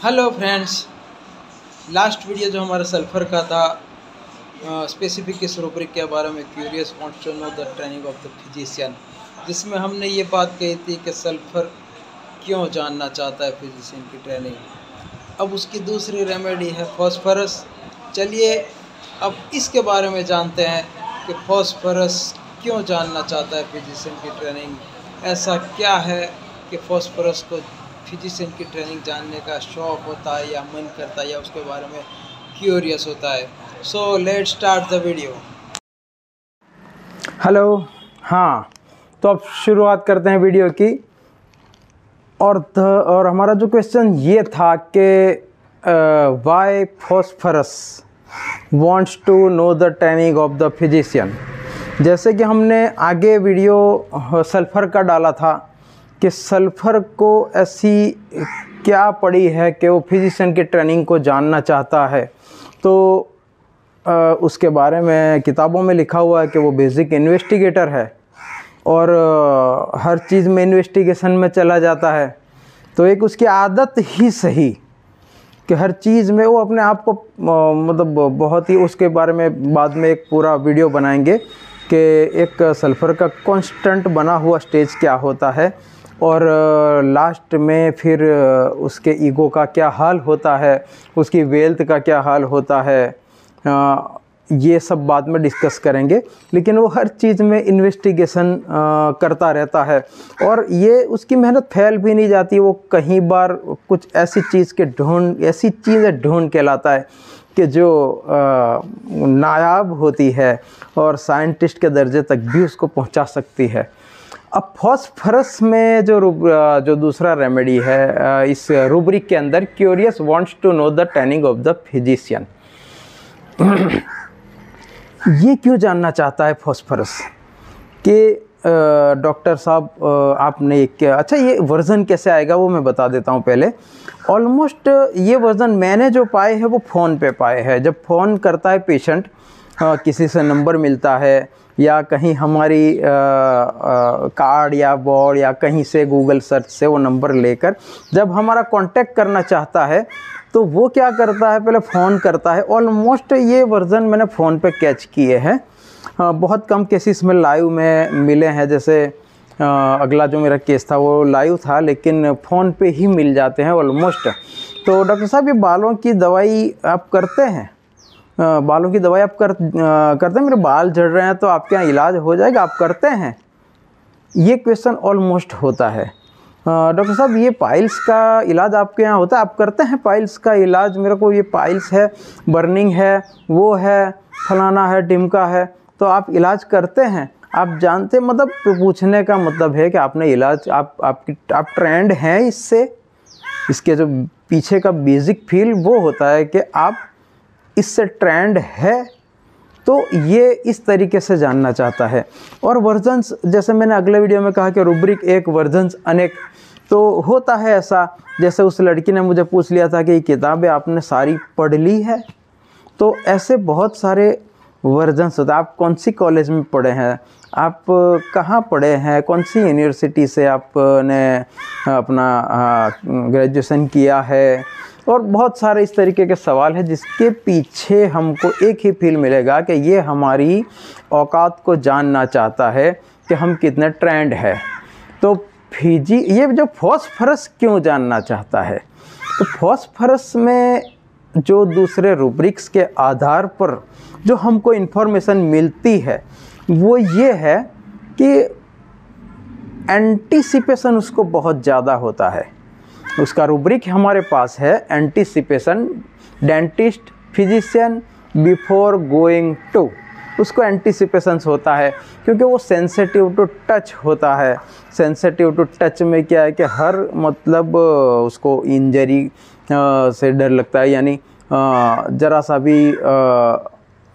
Hello friends, last video जो हमारा sulphur का था, स्पेसिफिक इस रूब्रिक के बारे में curious wants to know the training of the physician, जिसमें हमने ये बात कही थी कि सल्फ़र क्यों जानना चाहता है फिजिशियन की ट्रेनिंग। अब उसकी दूसरी रेमेडी है फॉस्फोरस। चलिए अब इसके बारे में जानते हैं कि फॉस्फोरस क्यों जानना चाहता है फिजिशियन की ट्रेनिंग। ऐसा क्या है कि फॉस्फोरस को फिजिशियन की ट्रेनिंग जानने का शौक़ होता है या मन करता है या उसके बारे में क्यूरियस होता है। So let's start the video. Hello, हाँ तो अब शुरुआत करते हैं वीडियो की। और हमारा जो क्वेश्चन ये था कि why phosphorus wants to know the training of the physician. जैसे कि हमने आगे वीडियो सल्फ़र का डाला था कि सल्फ़र को ऐसी क्या पड़ी है कि वो फिजिशियन की ट्रेनिंग को जानना चाहता है। तो उसके बारे में किताबों में लिखा हुआ है कि वो बेसिक इन्वेस्टिगेटर है और हर चीज़ में इन्वेस्टिगेशन में चला जाता है। तो एक उसकी आदत ही सही कि हर चीज़ में वो अपने आप को मतलब बहुत ही, उसके बारे में बाद में एक पूरा वीडियो बनाएंगे कि एक सल्फ़र का कांस्टेंट बना हुआ स्टेज क्या होता है और लास्ट में फिर उसके ईगो का क्या हाल होता है, उसकी वेल्थ का क्या हाल होता है, ये सब बाद में डिस्कस करेंगे। लेकिन वो हर चीज़ में इन्वेस्टिगेशन करता रहता है और ये उसकी मेहनत फैल भी नहीं जाती। वो कहीं बार कुछ ऐसी चीज़ें ढूंढ के लाता है कि जो नायाब होती है और साइंटिस्ट के दर्जे तक भी उसको पहुंचा सकती है। अब फॉस्फोरस में जो दूसरा रेमेडी है इस रूब्रिक के अंदर, curious wants to know the training of the physician. ये क्यों जानना चाहता है फॉस्फोरस कि डॉक्टर साहब आपने अच्छा ये वर्ज़न कैसे आएगा वो मैं बता देता हूँ पहले। ऑलमोस्ट ये वर्ज़न मैंने जो पाए हैं वो फ़ोन पे पाए हैं। जब फ़ोन करता है पेशेंट, किसी से नंबर मिलता है या कहीं हमारी कार्ड या बोर्ड या कहीं से गूगल सर्च से वो नंबर लेकर जब हमारा कांटेक्ट करना चाहता है तो वो क्या करता है, पहले फ़ोन करता है। ऑलमोस्ट ये वर्ज़न मैंने फ़ोन पे कैच किए हैं। बहुत कम केसेस में लाइव में मिले हैं। जैसे अगला जो मेरा केस था वो लाइव था, लेकिन फ़ोन पे ही मिल जाते हैं ऑलमोस्ट। तो डॉक्टर साहब ये बालों की दवाई आप करते हैं, बालों की दवाई आप करते हैं, मेरे बाल झड़ रहे हैं तो आपके यहाँ इलाज हो जाएगा, आप करते हैं? ये क्वेश्चन ऑलमोस्ट होता है। डॉक्टर साहब ये पाइल्स का इलाज आपके यहाँ होता है, आप करते हैं पाइल्स का इलाज? मेरे को ये पाइल्स है, बर्निंग है, वो है, फलाना है, टिमका है, तो आप इलाज करते हैं? आप जानते, मतलब पूछने का मतलब है कि आपने इलाज आप ट्रेंड हैं इससे। इसके जो पीछे का बेसिक फील वो होता है कि आप इससे ट्रेंड है। तो ये इस तरीके से जानना चाहता है। और वर्जन्स, जैसे मैंने अगले वीडियो में कहा कि रूब्रिक एक, वर्जन्स अनेक। तो होता है ऐसा, जैसे उस लड़की ने मुझे पूछ लिया था कि ये किताबें आपने सारी पढ़ ली है। तो ऐसे बहुत सारे वर्जन्स होते हैं। आप कौन सी कॉलेज में पढ़े हैं, आप कहाँ पढ़े हैं, कौन सी यूनिवर्सिटी से आपने अपना ग्रेजुएशन किया है, और बहुत सारे इस तरीके के सवाल हैं जिसके पीछे हमको एक ही फील मिलेगा कि ये हमारी औकात को जानना चाहता है कि हम कितने ट्रेंड है। तो ये जो फॉस्फोरस क्यों जानना चाहता है, तो फॉस्फोरस में जो दूसरे रूब्रिक्स के आधार पर जो हमको इन्फॉर्मेशन मिलती है वो ये है कि एंटीसिपेशन उसको बहुत ज़्यादा होता है। उसका रूब्रिक हमारे पास है anticipation, dentist, physician before going to. उसको एंटीसिपेशंस होता है क्योंकि वो सेंसिटिव टू टच होता है। सेंसिटिव टू टच में क्या है कि हर मतलब उसको इंजरी से डर लगता है, यानी ज़रा सा भी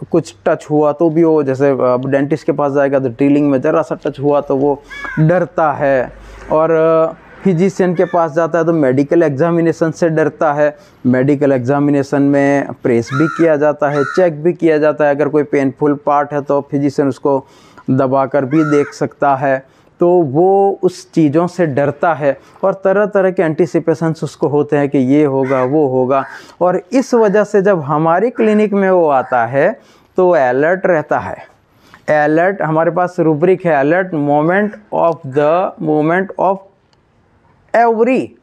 कुछ टच हुआ तो भी वो, जैसे अब डेंटिस्ट के पास जाएगा तो ड्रिलिंग में ज़रा सा टच हुआ तो वो डरता है। और फिजिशियन के पास जाता है तो मेडिकल एग्जामिनेशन से डरता है। मेडिकल एग्जामिनेशन में प्रेस भी किया जाता है, चेक भी किया जाता है। अगर कोई पेनफुल पार्ट है तो फिजिशियन उसको दबाकर भी देख सकता है। तो वो उस चीज़ों से डरता है और तरह तरह के एंटिसिपेशंस उसको होते हैं कि ये होगा वो होगा। और इस वजह से जब हमारी क्लिनिक में वो आता है तो अलर्ट रहता है। अलर्ट, हमारे पास रूब्रिक है alert moment of every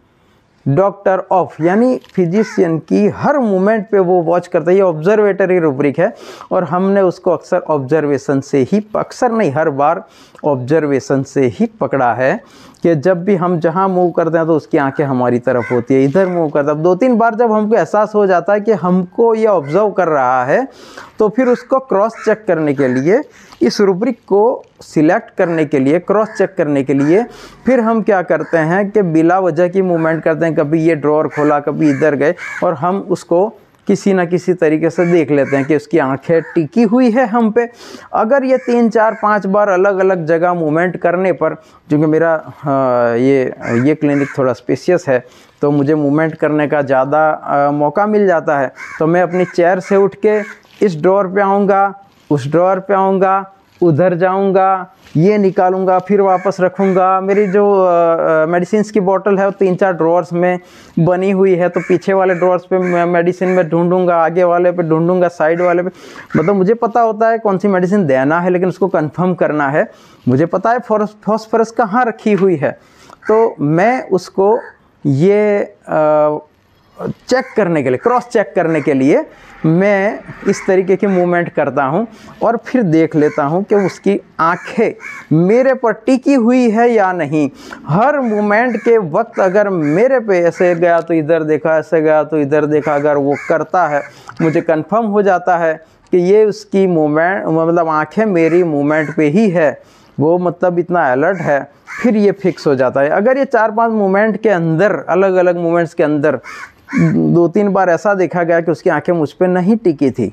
doctor of, यानी फिजिशियन की हर मूवमेंट पे वो वॉच करता है। ये ऑब्जर्वेटरी रूब्रिक है और हमने उसको अक्सर ऑब्जर्वेशन से ही, अक्सर नहीं हर बार ऑब्जर्वेशन से ही पकड़ा है कि जब भी हम जहाँ मूव करते हैं तो उसकी आंखें हमारी तरफ होती है, इधर मूव करता है। 2-3 बार जब हमको एहसास हो जाता है कि हमको ये ऑब्जर्व कर रहा है तो फिर उसको क्रॉस चेक करने के लिए, इस रूब्रिक को सिलेक्ट करने के लिए, क्रॉस चेक करने के लिए फिर हम क्या करते हैं कि बिला वजह की मूवमेंट करते हैं। कभी ये ड्रॉअर खोला, कभी इधर गए और हम उसको किसी ना किसी तरीके से देख लेते हैं कि उसकी आंखें टिकी हुई है हम पे। अगर ये 3, 4, 5 बार अलग अलग जगह मूवमेंट करने पर, क्योंकि मेरा ये क्लिनिक थोड़ा स्पेशियस है तो मुझे मूवमेंट करने का ज़्यादा मौका मिल जाता है, तो मैं अपनी चेयर से उठ के इस ड्रॉअर पे आऊँगा, उस ड्रॉअर पे आऊँगा, उधर जाऊँगा, ये निकालूंगा, फिर वापस रखूँगा। मेरी जो मेडिसिन की बोतल है वो 3-4 ड्रॉअर्स में बनी हुई है, तो पीछे वाले ड्रॉअर्स पे मैं मेडिसिन में ढूंढूंगा, आगे वाले पे ढूंढूंगा, साइड वाले पे, मतलब मुझे पता होता है कौन सी मेडिसिन देना है, लेकिन उसको कंफर्म करना है। मुझे पता है फॉस्फोरस कहाँ रखी हुई है, तो मैं उसको ये चेक करने के लिए, क्रॉस चेक करने के लिए मैं इस तरीके की मूवमेंट करता हूं और फिर देख लेता हूं कि उसकी आंखें मेरे पर टिकी हुई है या नहीं। हर मूवमेंट के वक्त अगर मेरे पे ऐसे गया तो इधर देखा, ऐसे गया तो इधर देखा, अगर वो करता है, मुझे कंफर्म हो जाता है कि ये उसकी मूवमेंट, मतलब आंखें मेरी मूवमेंट पे ही है, वो मतलब इतना अलर्ट है, फिर ये फिक्स हो जाता है। अगर ये 4-5 मूवमेंट के अंदर, अलग अलग मूवमेंट्स के अंदर 2-3 बार ऐसा देखा गया कि उसकी आंखें मुझ पे नहीं टिकी थी,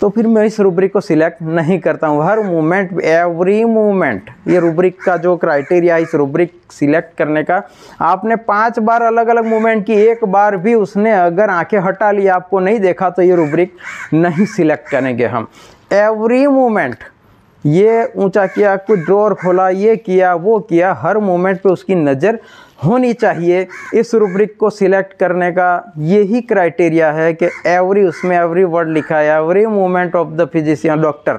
तो फिर मैं इस रूब्रिक को सिलेक्ट नहीं करता हूँ। हर मूवमेंट, एवरी मूवमेंट, ये रूब्रिक का जो क्राइटेरिया है इस रूब्रिक सिलेक्ट करने का, आपने 5 बार अलग अलग मूवमेंट की, एक बार भी उसने अगर आंखें हटा ली, आपको नहीं देखा, तो ये रूब्रिक नहीं सिलेक्ट करेंगे हम। एवरी मूवमेंट, ये ऊंचा किया, कुछ ड्रॉअर खोला, ये किया, वो किया, हर मोमेंट पे उसकी नज़र होनी चाहिए। इस रूब्रिक को सिलेक्ट करने का यही क्राइटेरिया है कि एवरी, उसमें एवरी वर्ड लिखा है, every movement of the physician doctor,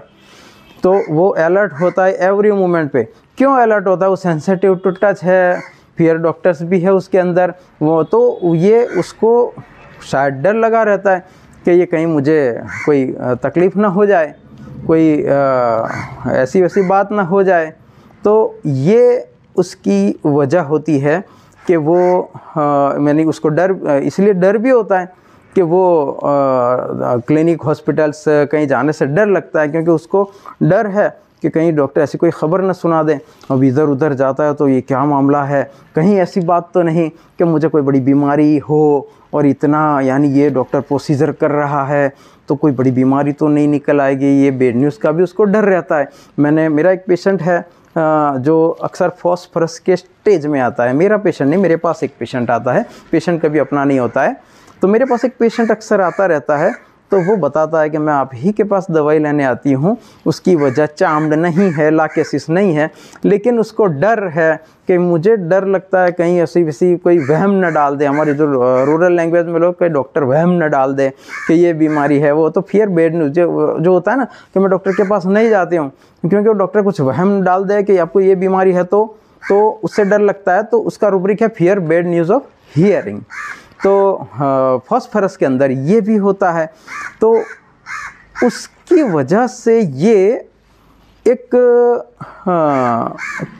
तो वो अलर्ट होता है एवरी मूवमेंट पे। क्यों अलर्ट होता है? वो सेंसिटिव टू टच है, फियर डॉक्टर्स भी है उसके अंदर, वो तो ये उसको शायद डर लगा रहता है कि ये कहीं मुझे कोई तकलीफ़ ना हो जाए, कोई ऐसी वैसी बात ना हो जाए। तो ये उसकी वजह होती है कि वो मैंने उसको डर, इसलिए डर भी होता है कि वो क्लिनिक, हॉस्पिटल्स कहीं जाने से डर लगता है, क्योंकि उसको डर है कि कहीं डॉक्टर ऐसी कोई ख़बर ना सुना दें। अब इधर उधर जाता है तो ये क्या मामला है, कहीं ऐसी बात तो नहीं कि मुझे कोई बड़ी बीमारी हो और इतना, यानी ये डॉक्टर प्रोसीजर कर रहा है तो कोई बड़ी बीमारी तो नहीं निकल आएगी। ये बैड न्यूज़ का भी उसको डर रहता है। मेरा एक पेशेंट है जो अक्सर फॉस्फोरस के स्टेज में आता है। मेरा पेशेंट नहीं, मेरे पास एक पेशेंट आता है, पेशेंट कभी अपना नहीं होता है, तो मेरे पास एक पेशेंट अक्सर आता रहता है। तो वो बताता है कि मैं आप ही के पास दवाई लेने आती हूँ, उसकी वजह चार्म्ड नहीं है, लाकेसिस नहीं है, लेकिन उसको डर है कि मुझे डर लगता है कहीं ऐसी वैसी कोई वहम न डाल दे, हमारी जो रूरल लैंग्वेज में लोग, कोई डॉक्टर वहम न डाल दे कि ये बीमारी है वो। तो फियर बैड न्यूज़ जो होता है ना, कि मैं डॉक्टर के पास नहीं जाती हूँ क्योंकि वो डॉक्टर कुछ वहम डाल दे कि आपको ये बीमारी है, तो उससे डर लगता है। तो उसका रूब्रिक है fear bad news of hearing. तो फॉस्फोरस के अंदर ये भी होता है, तो उसकी वजह से ये एक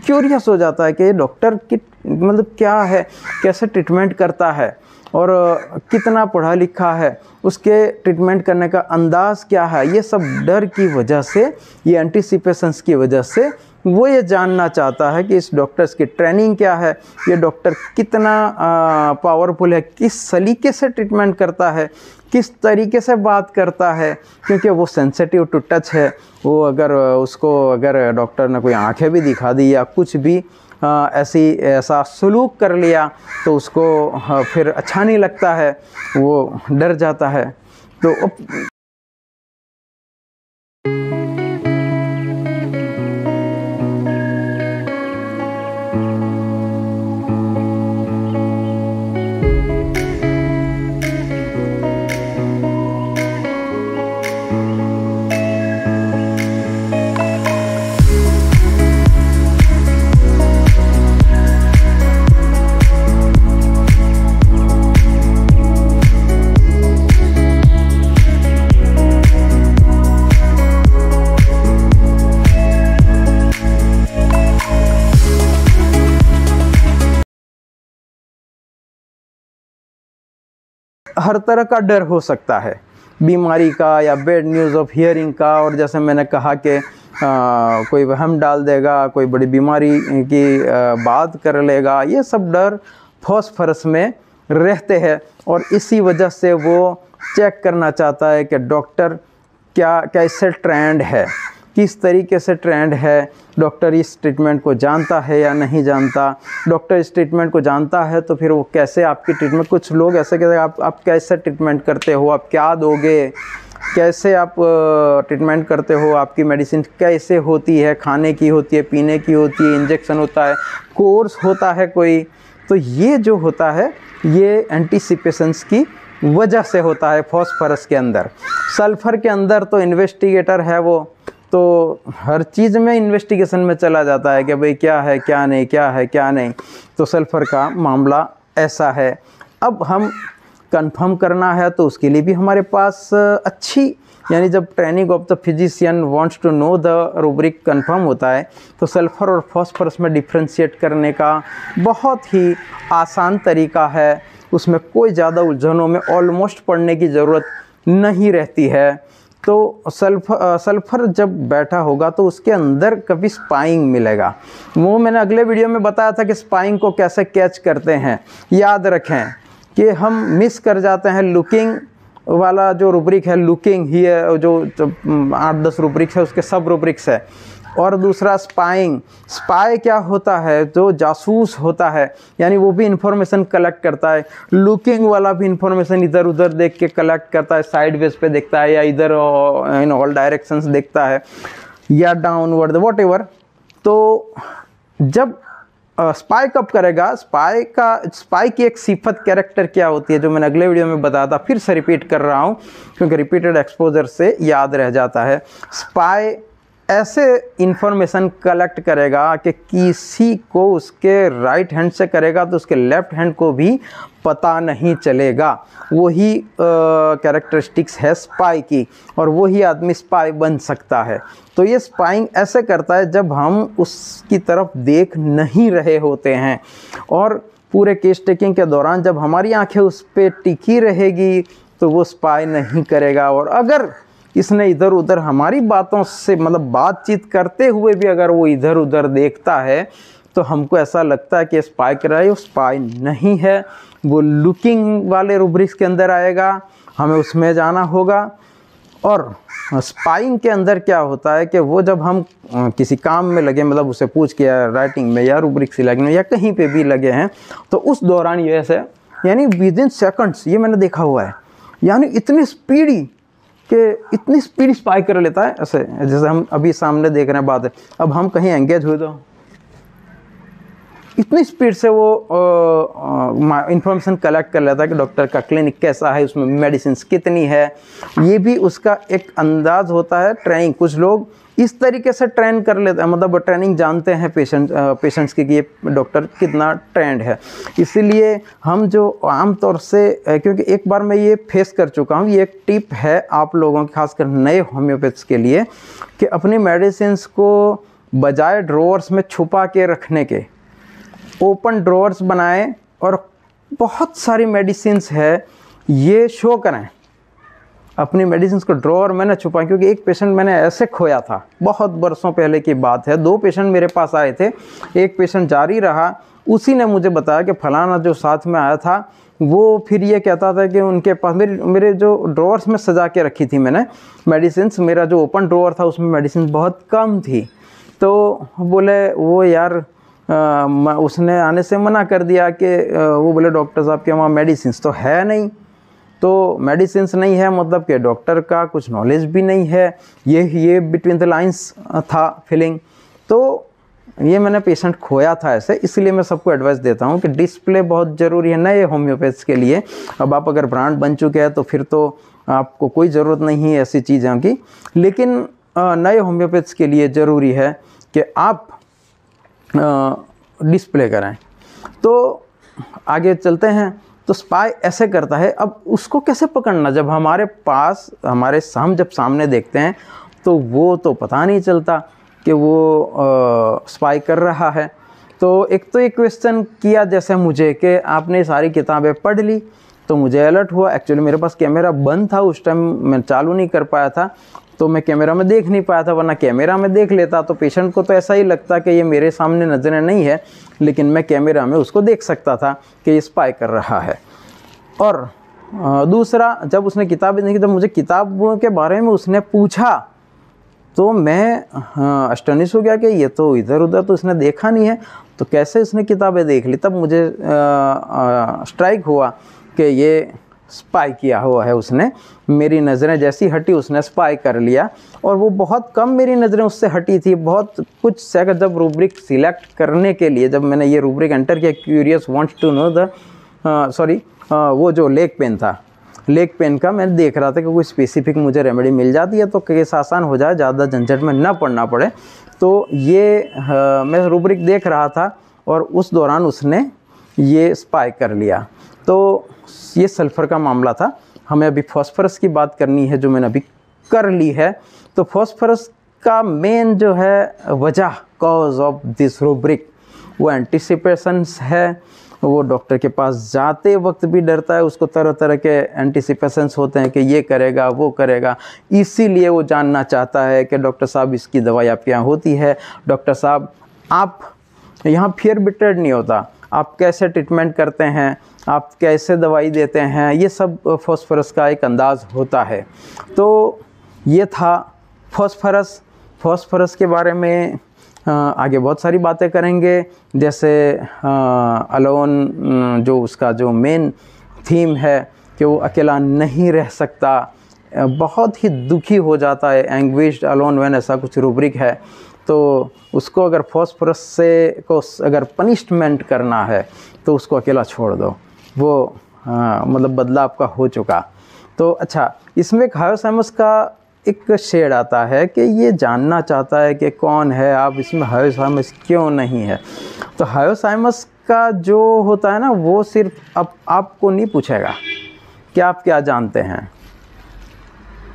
क्यूरियस हो जाता है कि डॉक्टर की मतलब क्या है, कैसे ट्रीटमेंट करता है और कितना पढ़ा लिखा है, उसके ट्रीटमेंट करने का अंदाज़ क्या है। ये सब डर की वजह से, ये एंटिसिपेशंस की वजह से वो ये जानना चाहता है कि इस डॉक्टर्स की ट्रेनिंग क्या है, ये डॉक्टर कितना पावरफुल है, किस सलीके से ट्रीटमेंट करता है, किस तरीके से बात करता है, क्योंकि वो सेंसिटिव टू टच है। वो अगर डॉक्टर ने कोई आंखें भी दिखा दी या कुछ भी ऐसा सलूक कर लिया तो उसको फिर अच्छा नहीं लगता है, वो डर जाता है। तो हर तरह का डर हो सकता है, बीमारी का या बैड न्यूज़ ऑफ हियरिंग का, और जैसे मैंने कहा कि कोई वहम डाल देगा, कोई बड़ी बीमारी की बात कर लेगा, ये सब डर फॉस्फोरस में रहते हैं। और इसी वजह से वो चेक करना चाहता है कि डॉक्टर क्या कैसे ट्रेंड है, किस तरीके से ट्रेंड है, डॉक्टर इस ट्रीटमेंट को जानता है या नहीं जानता। डॉक्टर इस ट्रीटमेंट को जानता है तो फिर वो कैसे आपकी ट्रीटमेंट, कुछ लोग ऐसे कहते हैं आप कैसे ट्रीटमेंट करते हो, आप क्या दोगे, कैसे आप ट्रीटमेंट करते हो, आपकी मेडिसिन कैसे होती है, खाने की होती है, पीने की होती है, इंजेक्शन होता है, कोर्स होता है कोई। तो ये जो होता है ये एंटीसिपेशंस की वजह से होता है फॉस्फोरस के अंदर। सल्फ़र के अंदर तो इन्वेस्टिगेटर है, वो तो हर चीज़ में इन्वेस्टिगेशन में चला जाता है कि भाई क्या है क्या नहीं, क्या है क्या नहीं। तो सल्फ़र का मामला ऐसा है। अब हम कंफर्म करना है तो उसके लिए भी हमारे पास अच्छी, यानी जब training of the physician wants to know the rubric confirm होता है तो सल्फ़र और फॉस्फोरस में डिफ्रेंशिएट करने का बहुत ही आसान तरीका है। उसमें कोई ज़्यादा उलझनों में ऑलमोस्ट पढ़ने की ज़रूरत नहीं रहती है। तो सल्फ़र जब बैठा होगा तो उसके अंदर कभी स्पाइंग मिलेगा। वो मैंने अगले वीडियो में बताया था कि स्पाइंग को कैसे कैच करते हैं। याद रखें कि हम मिस कर जाते हैं लुकिंग वाला जो रूब्रिक है, लुकिंग ही है, जो 8-10 रूब्रिक्स है उसके सब रूब्रिक्स है। और दूसरा स्पाइंग, स्पाई क्या होता है, जो जासूस होता है, यानी वो भी इंफॉर्मेशन कलेक्ट करता है। लुकिंग वाला भी इंफॉर्मेशन इधर उधर देख के कलेक्ट करता है, साइड वेज पे देखता है या इधर इन ऑल डायरेक्शंस देखता है या डाउनवर्ड व्हाटएवर। तो जब स्पाई कब करेगा, स्पाई की एक सिफत कैरेक्टर क्या होती है जो मैंने अगले वीडियो में बताया था, फिर से रिपीट कर रहा हूँ क्योंकि रिपीटेड एक्सपोजर से याद रह जाता है। स्पाई ऐसे इंफॉर्मेशन कलेक्ट करेगा कि किसी को उसके राइट हैंड से करेगा तो उसके लेफ्ट हैंड को भी पता नहीं चलेगा। वही कैरेक्टरिस्टिक्स है स्पाई की, और वही आदमी स्पाई बन सकता है। तो ये स्पाइंग ऐसे करता है जब हम उसकी तरफ देख नहीं रहे होते हैं, और पूरे केस टेकिंग के दौरान जब हमारी आंखें उस पर टिकी रहेगी तो वो स्पाई नहीं करेगा। और अगर इसने इधर उधर हमारी बातों से, मतलब बातचीत करते हुए भी अगर वो इधर उधर देखता है तो हमको ऐसा लगता है कि स्पाई कर रहा है। वो स्पाई नहीं है, वो लुकिंग वाले रूब्रिक्स के अंदर आएगा, हमें उसमें जाना होगा। और स्पाइंग के अंदर क्या होता है कि वो जब हम किसी काम में लगे, मतलब उसे पूछ के राइटिंग में या रूब्रिक सिलेक्शन में या कहीं पे भी लगे हैं, तो उस दौरान ये ऐसे, यानी विद इन सेकंड्स, ये मैंने देखा हुआ है, यानी इतनी स्पीडी स्पाई कर लेता है ऐसे, जैसे हम अभी सामने देख रहे हैं बात है। अब हम कहीं एंगेज हुए तो इतनी स्पीड से वो इंफॉर्मेशन कलेक्ट कर लेता है कि डॉक्टर का क्लिनिक कैसा है, उसमें मेडिसिन कितनी है, ये भी उसका एक अंदाज होता है। ट्रेनिंग, कुछ लोग इस तरीके से ट्रेन कर लेते हैं, मतलब ट्रेनिंग जानते हैं पेशेंट्स की कि ये डॉक्टर कितना ट्रेंड है। इसीलिए हम जो आम तौर से, क्योंकि एक बार मैं ये फेस कर चुका हूँ, ये एक टिप है आप लोगों के, खासकर नए होम्योपैथ्स के लिए, कि अपनी मेडिसिन्स को बजाय ड्रॉवर्स में छुपा के रखने के ओपन ड्रॉवर्स बनाएं, और बहुत सारी मेडिसिन्स है ये शो करें। अपनी मेडिसिन को ड्रॉवर में न छुपाएं, क्योंकि एक पेशेंट मैंने ऐसे खोया था, बहुत बरसों पहले की बात है। 2 पेशेंट मेरे पास आए थे, एक पेशेंट जारी रहा, उसी ने मुझे बताया कि फलाना जो साथ में आया था वो फिर ये कहता था कि उनके पास मेरे जो ड्रॉवर्स में सजा के रखी थी मैंने मेडिसिन, मेरा जो ओपन ड्रॉवर था उसमें मेडिसिन बहुत कम थी। तो बोले वो यार उसने आने से मना कर दिया कि वो बोले डॉक्टर साहब के वहाँ मेडिसिन तो है नहीं। तो मेडिसिन नहीं है मतलब कि डॉक्टर का कुछ नॉलेज भी नहीं है, ये बिटवीन द लाइंस था फीलिंग। तो ये मैंने पेशेंट खोया था ऐसे, इसलिए मैं सबको एडवाइस देता हूँ कि डिस्प्ले बहुत ज़रूरी है नए होम्योपैथ्स के लिए। अब आप अगर ब्रांड बन चुके हैं तो फिर तो आपको कोई ज़रूरत नहीं है ऐसी चीज़ों की, लेकिन नए होम्योपैथ्स के लिए ज़रूरी है कि आप डिस्प्ले करें। तो आगे चलते हैं। तो स्पाई ऐसे करता है। अब उसको कैसे पकड़ना, जब हमारे पास हम जब सामने देखते हैं तो वो तो पता नहीं चलता कि वो स्पाई कर रहा है। तो एक क्वेश्चन किया जैसे मुझे कि आपने सारी किताबें पढ़ ली, तो मुझे अलर्ट हुआ। एक्चुअली मेरे पास कैमरा बंद था उस टाइम, मैं चालू नहीं कर पाया था, तो मैं कैमरा में देख नहीं पाया था, वरना कैमरा में देख लेता तो पेशेंट को तो ऐसा ही लगता कि ये मेरे सामने नज़रें नहीं है, लेकिन मैं कैमरा में उसको देख सकता था कि ये स्पाई कर रहा है। और दूसरा, जब उसने किताबें देखी, जब मुझे किताबों के बारे में उसने पूछा तो मैं अस्टनिश हो गया कि ये तो इधर उधर तो इसने देखा नहीं है, तो कैसे इसने किताबें देख ली। तब मुझे स्ट्राइक हुआ कि ये स्पाई किया हुआ है उसने, मेरी नज़रें जैसी हटी उसने स्पाई कर लिया। और वो बहुत कम मेरी नज़रें उससे हटी थी, बहुत कुछ सेकंड। जब रूब्रिक सिलेक्ट करने के लिए, जब मैंने ये रूब्रिक एंटर किया, curious wants to know the वो जो लेग पेन था, लेग पेन का मैं देख रहा था कि कोई स्पेसिफिक मुझे रेमेडी मिल जाती है तो केस आसान हो जाए, ज़्यादा झंझट में ना पड़ना पड़े। तो ये मैं रूब्रिक देख रहा था और उस दौरान उसने ये स्पाई कर लिया। तो ये सल्फ़र का मामला था। हमें अभी फॉस्फोरस की बात करनी है, जो मैंने अभी कर ली है। तो फॉस्फोरस का मेन जो है वजह, कॉज ऑफ दिस रूब्रिक, वो एंटिसिपेशंस है। वो डॉक्टर के पास जाते वक्त भी डरता है, उसको तरह तरह के एंटिसिपेशंस होते हैं कि ये करेगा वो करेगा, इसीलिए वो जानना चाहता है कि डॉक्टर साहब इसकी दवाई आपके यहाँ होती है, डॉक्टर साहब आप यहाँ फियर बिटरेड नहीं होता, आप कैसे ट्रीटमेंट करते हैं, आप कैसे दवाई देते हैं, ये सब फॉस्फोरस का एक अंदाज़ होता है। तो ये था फॉस्फोरस। फॉस्फोरस के बारे में आगे बहुत सारी बातें करेंगे, जैसे अलोन, जो उसका जो मेन थीम है कि वो अकेला नहीं रह सकता, बहुत ही दुखी हो जाता है, एंग्विश्ड अलोन व्हेन, ऐसा कुछ रूब्रिक है। तो उसको अगर फॉस्फोरस से को अगर पनिशमेंट करना है तो उसको अकेला छोड़ दो, वो मतलब बदला आपका हो चुका। तो अच्छा, इसमें हायोसाइमस का एक शेड आता है कि ये जानना चाहता है कि कौन है आप, इसमें हायोसाइमस क्यों नहीं है। तो हायोसाइमस का जो होता है ना, वो सिर्फ आपको नहीं पूछेगा कि आप क्या जानते हैं,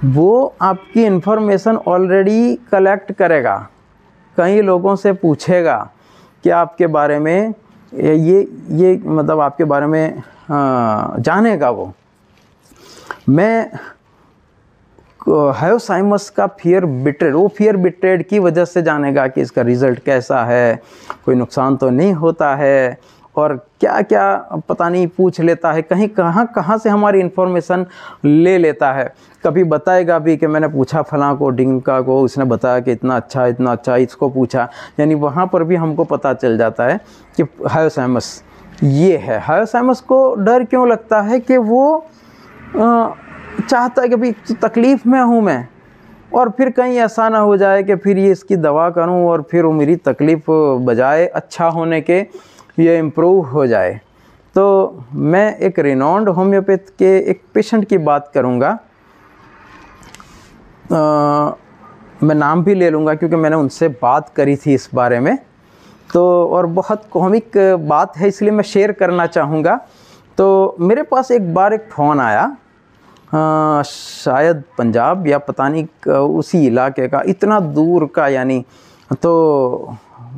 वो आपकी इन्फॉर्मेशन ऑलरेडी कलेक्ट करेगा, कई लोगों से पूछेगा कि आपके बारे में ये मतलब आपके बारे में जानेगा वो। मैं हायोसाइमस का फियर बिटरेड, वो फियर बिटरेड की वजह से जानेगा कि इसका रिज़ल्ट कैसा है, कोई नुकसान तो नहीं होता है, और क्या क्या पता नहीं पूछ लेता है, कहीं कहाँ से हमारी इन्फॉर्मेशन ले लेता है। कभी बताएगा भी कि मैंने पूछा फलां को, ढिंका को, उसने बताया कि इतना अच्छा, इसको पूछा, यानी वहाँ पर भी हमको पता चल जाता है कि हायोसाइमस ये है। हायोसाइमस को डर क्यों लगता है कि वो चाहता है कि भाई तकलीफ़ में हूँ मैं, और फिर कहीं ऐसा ना हो जाए कि फिर ये इसकी दवा करूँ और फिर वो मेरी तकलीफ़ बजाय अच्छा होने के ये इम्प्रूव हो जाए। तो मैं एक रिनाउंड होम्योपैथ के एक पेशेंट की बात करूँगा, मैं नाम भी ले लूँगा क्योंकि मैंने उनसे बात करी थी इस बारे में। तो और बहुत कॉमिक बात है, इसलिए मैं शेयर करना चाहूँगा। तो मेरे पास एक बार एक फ़ोन आया, शायद पंजाब या पता नहीं उसी इलाके का, इतना दूर का यानी। तो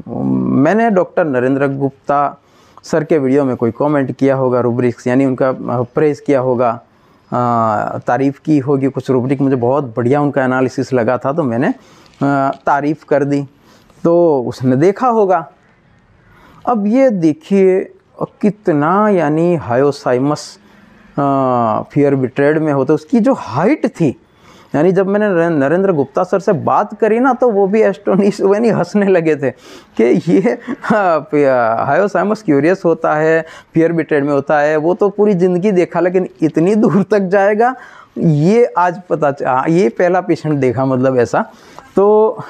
मैंने डॉक्टर नरेंद्र गुप्ता सर के वीडियो में कोई कमेंट किया होगा, रूब्रिक्स यानी उनका प्रेज़ किया होगा, तारीफ़ की होगी कुछ रूब्रिक, मुझे बहुत बढ़िया उनका एनालिसिस लगा था, तो मैंने तारीफ़ कर दी, तो उसने देखा होगा। अब ये देखिए कितना यानी हायोसाइमस फियर बिटरेड में होता है, उसकी जो हाइट थी, यानी जब मैंने नरेंद्र गुप्ता सर से बात करी ना, तो वो भी एस्टोनिश हुए, नहीं हंसने लगे थे कि ये हायोसाइमस क्यूरियस होता है, फियर बिटरेड में होता है, वो तो पूरी ज़िंदगी देखा लेकिन इतनी दूर तक जाएगा, ये आज पता ये पहला पेशेंट देखा, मतलब ऐसा। तो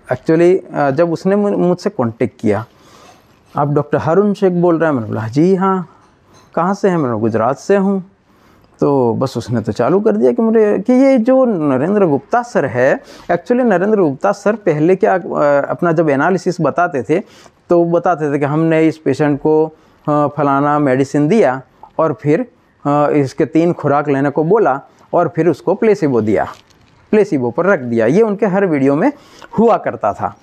एक्चुअली जब उसने मुझसे कांटेक्ट किया, आप डॉक्टर हारून शेख बोल रहे हैं, मैंने बोला जी हाँ, कहाँ से हैं, मैं गुजरात से हूँ। तो बस उसने तो चालू कर दिया कि ये जो नरेंद्र गुप्ता सर है, एक्चुअली नरेंद्र गुप्ता सर पहले क्या अपना जब एनालिसिस बताते थे तो बताते थे कि हमने इस पेशेंट को फलाना मेडिसिन दिया और फिर इसके 3 खुराक लेने को बोला और फिर उसको प्लेसिबो दिया, प्लेसिबो पर रख दिया। ये उनके हर वीडियो में हुआ करता था।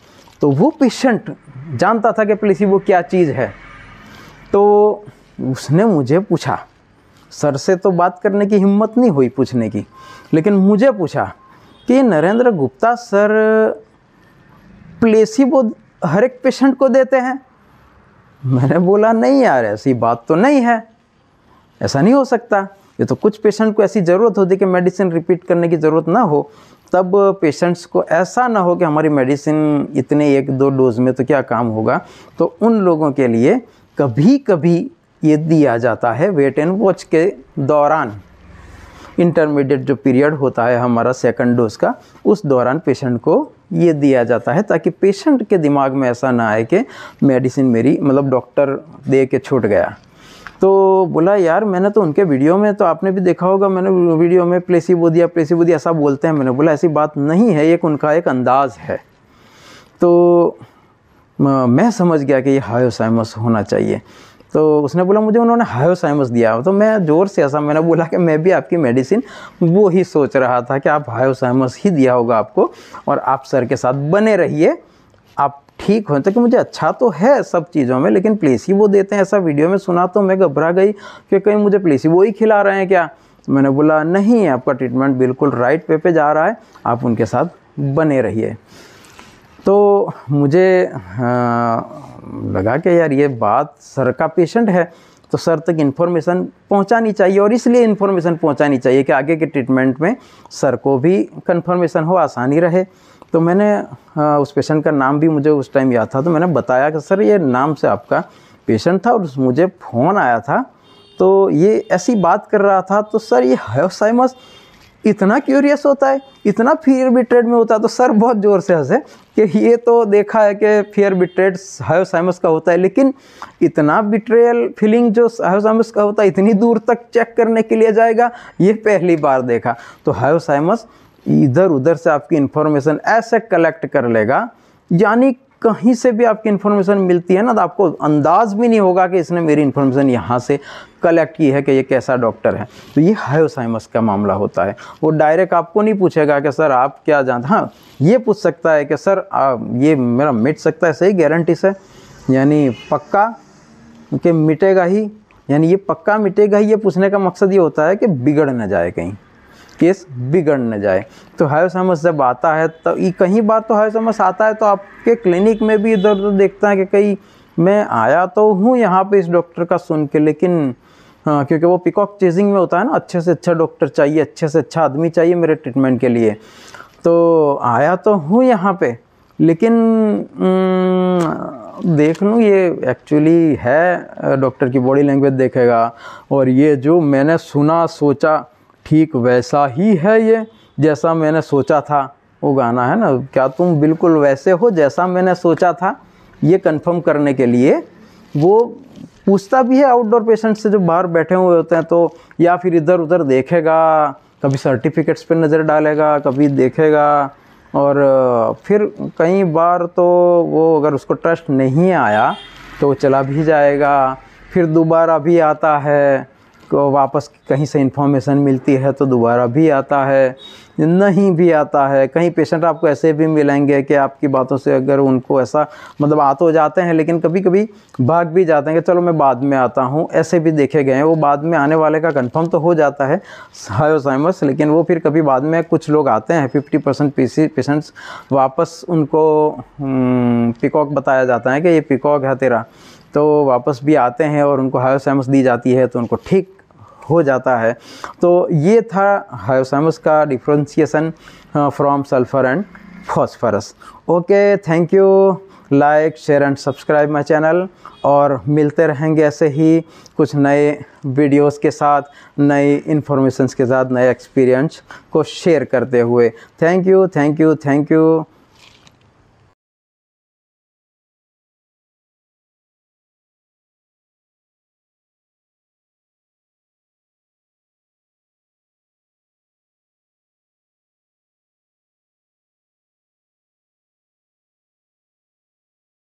तो वो पेशेंट जानता था कि प्लेसिबो क्या चीज़ है। तो उसने मुझे पूछा सर से तो बात करने की हिम्मत नहीं हुई पूछने की, लेकिन मुझे पूछा कि नरेंद्र गुप्ता सर प्लेसिबो हर एक पेशेंट को देते हैं। मैंने बोला नहीं यार, ऐसी बात तो नहीं है, ऐसा नहीं हो सकता। ये तो कुछ पेशेंट को ऐसी ज़रूरत होती है कि मेडिसिन रिपीट करने की ज़रूरत ना हो, तब पेशेंट्स को ऐसा ना हो कि हमारी मेडिसिन इतने 1-2 डोज में तो क्या काम होगा, तो उन लोगों के लिए कभी कभी ये दिया जाता है वेट एंड वॉच के दौरान। इंटरमीडिएट जो पीरियड होता है हमारा सेकंड डोज का, उस दौरान पेशेंट को ये दिया जाता है, ताकि पेशेंट के दिमाग में ऐसा ना आए कि मेडिसिन मेरी मतलब डॉक्टर दे के छूट गया। तो बोला यार मैंने तो उनके वीडियो में, तो आपने भी देखा होगा, मैंने वीडियो में प्लेसिबो दिया ऐसा बोलते हैं। मैंने बोला ऐसी बात नहीं है, एक उनका एक अंदाज़ है। तो मैं समझ गया कि ये हायोसाइमस होना चाहिए। तो उसने बोला मुझे उन्होंने हायोसाइमस दिया। तो मैं ज़ोर से ऐसा मैंने बोला कि मैं भी आपकी मेडिसिन वो ही सोच रहा था कि आप हायोसाइमस ही दिया होगा आपको, और आप सर के साथ बने रहिए, आप ठीक हो। तो कि मुझे अच्छा तो है सब चीज़ों में, लेकिन प्लेसिबो देते हैं ऐसा वीडियो में सुना तो मैं घबरा गई कि कहीं मुझे प्लेसिबो ही खिला रहे हैं क्या। मैंने बोला नहीं, आपका ट्रीटमेंट बिल्कुल राइट पे जा रहा है, आप उनके साथ बने रहिए। तो मुझे लगा कि यार ये बात, सर का पेशेंट है तो सर तक इन्फॉर्मेशन पहुंचानी चाहिए, और इसलिए इन्फॉर्मेशन पहुंचानी चाहिए कि आगे के ट्रीटमेंट में सर को भी कन्फर्मेशन हो, आसानी रहे। तो मैंने उस पेशेंट का नाम भी मुझे उस टाइम याद था, तो मैंने बताया कि सर ये नाम से आपका पेशेंट था और मुझे फ़ोन आया था तो ये ऐसी बात कर रहा था। तो सर ये हायोसाइमस इतना क्यूरियस होता है, इतना फियर बिट्रेड में होता है। तो सर बहुत ज़ोर से हंसे कि ये तो देखा है कि फियर बिट्रेड हायोसाइमस का होता है, लेकिन इतना बिट्रेयल फीलिंग जो हायोसाइमस का होता है इतनी दूर तक चेक करने के लिए जाएगा, ये पहली बार देखा। तो हायोसाइमस इधर उधर से आपकी इन्फॉर्मेशन ऐसे कलेक्ट कर लेगा, यानी कहीं से भी आपकी इन्फॉर्मेशन मिलती है ना, तो आपको अंदाज भी नहीं होगा कि इसने मेरी इन्फॉर्मेशन यहाँ से कलेक्ट की है कि ये कैसा डॉक्टर है। तो ये हायोसाइमस का मामला होता है। वो डायरेक्ट आपको नहीं पूछेगा कि सर आप क्या जानते, हाँ ये पूछ सकता है कि सर ये मेरा मिट सकता है सही गारंटी से, यानी पक्का कि मिटेगा ही, यानी ये पक्का मिटेगा ही। ये पूछने का मकसद ये होता है कि बिगड़ न जाए, कहीं केस बिगड़ न जाए। तो हायोसाइमस जब आता है तो कहीं बार तो हायोसाइमस आता है तो आपके क्लिनिक में भी इधर उधर देखता है कि कहीं मैं आया तो हूँ यहाँ पे इस डॉक्टर का सुन के, लेकिन क्योंकि वो पिकॉक चेजिंग में होता है ना, अच्छे से अच्छा डॉक्टर चाहिए, अच्छे से अच्छा आदमी चाहिए मेरे ट्रीटमेंट के लिए। तो आया तो हूँ यहाँ पे, लेकिन देख लूँ ये एक्चुअली है, डॉक्टर की बॉडी लैंग्वेज देखेगा और ये जो मैंने सुना सोचा ठीक वैसा ही है, ये जैसा मैंने सोचा था। वो गाना है ना, क्या तुम बिल्कुल वैसे हो जैसा मैंने सोचा था, ये कंफर्म करने के लिए वो पूछता भी है आउटडोर पेशेंट से जो बाहर बैठे हुए होते हैं। तो या फिर इधर उधर देखेगा, कभी सर्टिफिकेट्स पे नज़र डालेगा, कभी देखेगा, और फिर कई बार तो वो अगर उसको ट्रस्ट नहीं आया तो चला भी जाएगा, फिर दोबारा भी आता है, को वापस कहीं से इन्फॉर्मेशन मिलती है तो दोबारा भी आता है, नहीं भी आता है। कहीं पेशेंट आपको ऐसे भी मिलेंगे कि आपकी बातों से अगर उनको ऐसा मतलब आ तो जाते हैं, लेकिन कभी कभी भाग भी जाते हैं कि चलो मैं बाद में आता हूँ, ऐसे भी देखे गए हैं। वो बाद में आने वाले का कंफर्म तो हो जाता है हायोसाइमस, लेकिन वो फिर कभी बाद में कुछ लोग आते हैं 50% पेशेंट्स वापस उनको पिकॉक बताया जाता है कि ये पिकॉक है तेरा, तो वापस भी आते हैं और उनको हायोसाइमस दी जाती है तो उनको ठीक हो जाता है। तो ये था हायोसाइमस का differentiation from sulphur and phosphorus. Okay, thank you. Like share and subscribe my channel, और मिलते रहेंगे ऐसे ही कुछ नए वीडियोस के साथ, नई इन्फॉर्मेशंस के साथ, नए एक्सपीरियंस को शेयर करते हुए। Thank you, thank you, thank you.